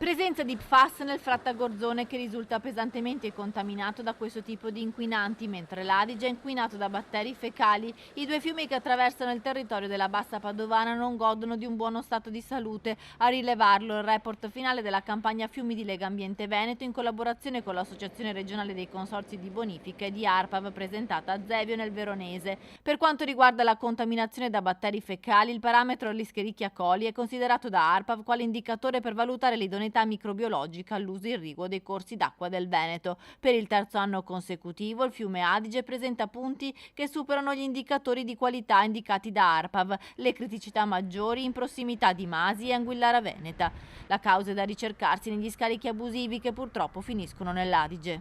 Presenza di PFAS nel Frattagorzone che risulta pesantemente contaminato da questo tipo di inquinanti, mentre l'Adige è inquinato da batteri fecali. I due fiumi che attraversano il territorio della Bassa Padovana non godono di un buono stato di salute. A rilevarlo il report finale della campagna Fiumi di Legambiente Veneto in collaborazione con l'Associazione regionale dei consorzi di bonifica e di ARPAV presentata a Zevio nel Veronese. Per quanto riguarda la contaminazione da batteri fecali, il parametro Escherichia coli è considerato da ARPAV quale indicatore per valutare l'idoneità microbiologica all'uso irriguo dei corsi d'acqua del Veneto. Per il terzo anno consecutivo il fiume Adige presenta punti che superano gli indicatori di qualità indicati da ARPAV, le criticità maggiori in prossimità di Masi e Anguillara Veneta. La causa è da ricercarsi negli scarichi abusivi che purtroppo finiscono nell'Adige.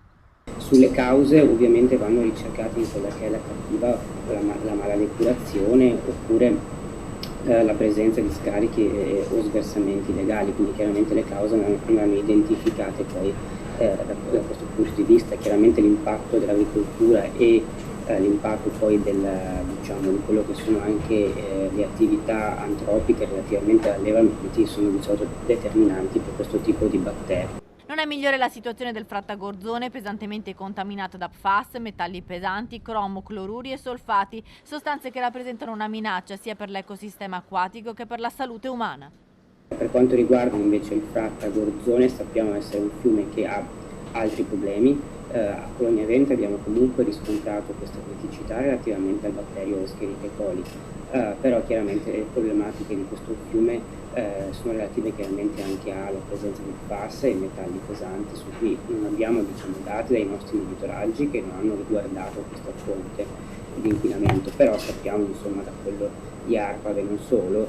Sulle cause ovviamente vanno ricercate in quella che è la cattiva, la mala depurazione oppure la presenza di scarichi o sversamenti legali, quindi chiaramente le cause vanno identificate poi da questo punto di vista. Chiaramente l'impatto dell'agricoltura e l'impatto poi di quello che sono anche le attività antropiche relativamente agli allevamenti sono di solito determinanti per questo tipo di batteri. Non è migliore la situazione del Frattagorzone, pesantemente contaminato da PFAS, metalli pesanti, cromo, cloruri e solfati, sostanze che rappresentano una minaccia sia per l'ecosistema acquatico che per la salute umana. Per quanto riguarda invece il Frattagorzone, sappiamo essere un fiume che ha altri problemi. A Colonia Venta abbiamo comunque riscontrato questa criticità relativamente al batterio Escherichia coli, però chiaramente le problematiche di questo fiume sono relative chiaramente anche alla presenza di PFAS e metalli pesanti su cui non abbiamo dati dai nostri monitoraggi che non hanno riguardato questa fonte di inquinamento, però sappiamo da quello di ARPAV e non solo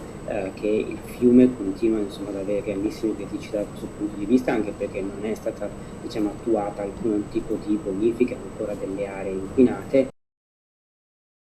che il fiume continua ad avere grandissime criticità da questo punto di vista, anche perché non è stata attuata alcun tipo di bonifica ancora delle aree inquinate.